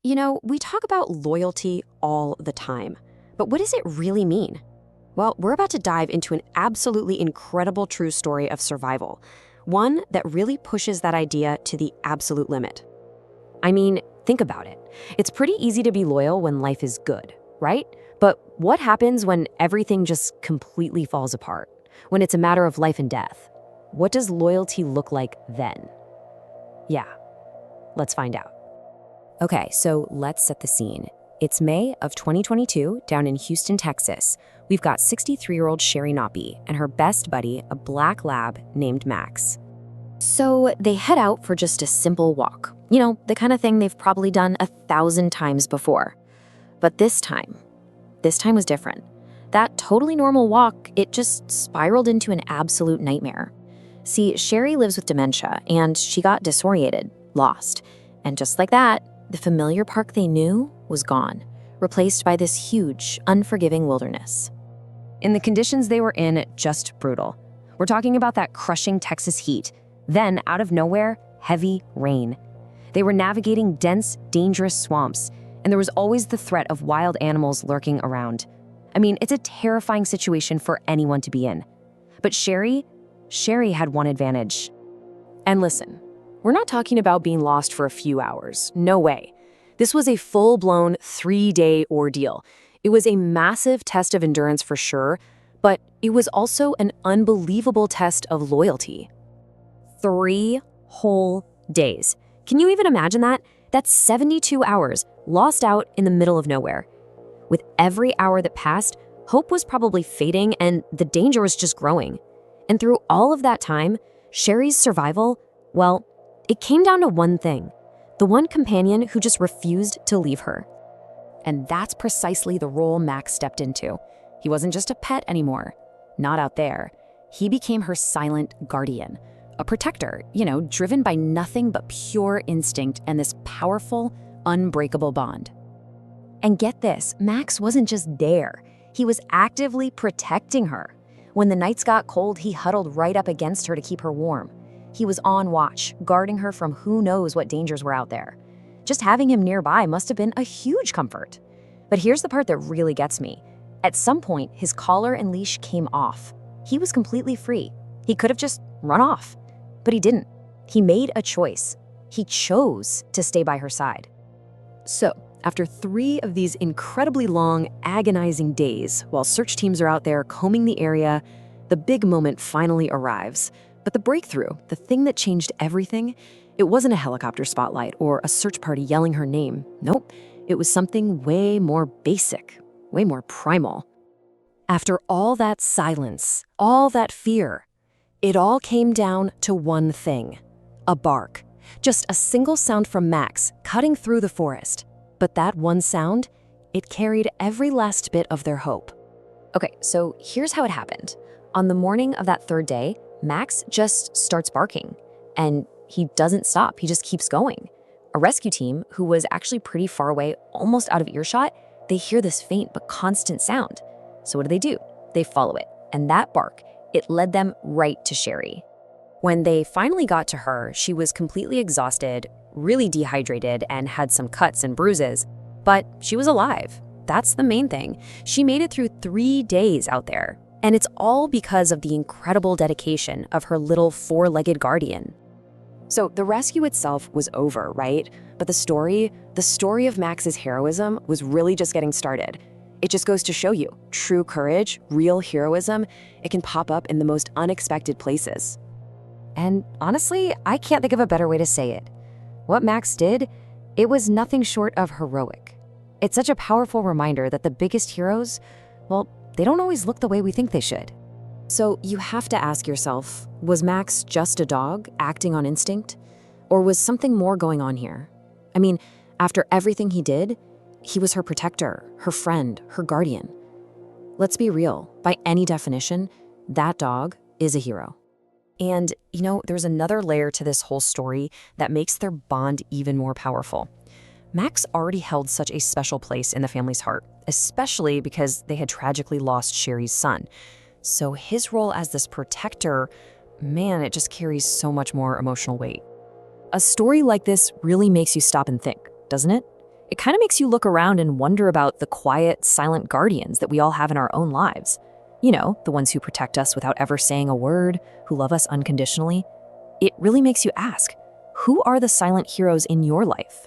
We talk about loyalty all the time, but what does it really mean? Well, we're about to dive into an absolutely incredible true story of survival, one that really pushes that idea to the absolute limit. I mean, think about it. It's pretty easy to be loyal when life is good, right? But what happens when everything just completely falls apart? When it's a matter of life and death? What does loyalty look like then? Yeah, let's find out. Okay, so let's set the scene. It's May of 2022 down in Houston, Texas. We've got 63-year-old Sherri Nobbe and her best buddy, a black lab named Max. So they head out for just a simple walk. The kind of thing they've probably done 1,000 times before. But this time was different. That totally normal walk, it just spiraled into an absolute nightmare. See, Sherri lives with dementia, and she got disoriented, lost. And just like that, the familiar park they knew was gone, replaced by this huge, unforgiving wilderness. And the conditions they were in, just brutal. We're talking about that crushing Texas heat. Then, out of nowhere, heavy rain. They were navigating dense, dangerous swamps, and there was always the threat of wild animals lurking around. I mean, it's a terrifying situation for anyone to be in. But Sherri had one advantage. And listen, we're not talking about being lost for a few hours. No way. This was a full-blown 3-day ordeal. It was a massive test of endurance for sure, but it was also an unbelievable test of loyalty. 3 whole days. Can you even imagine that? That's 72 hours lost out in the middle of nowhere. With every hour that passed, hope was probably fading and the danger was just growing. And through all of that time, Sherri's survival, well, it came down to one thing. The one companion who just refused to leave her. And that's precisely the role Max stepped into. He wasn't just a pet anymore. Not out there. He became her silent guardian. A protector, driven by nothing but pure instinct and this powerful, unbreakable bond. And get this, Max wasn't just there. He was actively protecting her. When the nights got cold, he huddled right up against her to keep her warm. He was on watch, guarding her from who knows what dangers were out there. Just having him nearby must have been a huge comfort. But here's the part that really gets me. At some point, his collar and leash came off. He was completely free. He could have just run off. But he didn't. He made a choice. He chose to stay by her side. So, after 3 of these incredibly long, agonizing days, while search teams are out there combing the area, the big moment finally arrives. But the breakthrough, the thing that changed everything, it wasn't a helicopter spotlight or a search party yelling her name. Nope, it was something way more basic, way more primal. After all that silence, all that fear, it all came down to one thing, a bark. Just a single sound from Max cutting through the forest. But that one sound, it carried every last bit of their hope. Okay, so here's how it happened. On the morning of that 3rd day, Max just starts barking, and he doesn't stop. He just keeps going. A rescue team, who was actually pretty far away, almost out of earshot, they hear this faint but constant sound. So what do? They follow it, and that bark, it led them right to Sherri. When they finally got to her, she was completely exhausted, really dehydrated, and had some cuts and bruises. But she was alive. That's the main thing. She made it through 3 days out there. And it's all because of the incredible dedication of her little 4-legged guardian. So the rescue itself was over, right? But the story of Max's heroism was really just getting started. It just goes to show you, true courage, real heroism, it can pop up in the most unexpected places. And honestly, I can't think of a better way to say it. What Max did, it was nothing short of heroic. It's such a powerful reminder that the biggest heroes, well, they don't always look the way we think they should. So you have to ask yourself, was Max just a dog acting on instinct? Or was something more going on here? I mean, after everything he did, he was her protector, her friend, her guardian. Let's be real, by any definition, that dog is a hero. And, there's another layer to this whole story that makes their bond even more powerful. Max already held such a special place in the family's heart, especially because they had tragically lost Sherri's son. So his role as this protector, man, it just carries so much more emotional weight. A story like this really makes you stop and think, doesn't it? it kind of makes you look around and wonder about the quiet, silent guardians that we all have in our own lives. You know, the ones who protect us without ever saying a word, who love us unconditionally. It really makes you ask, who are the silent heroes in your life?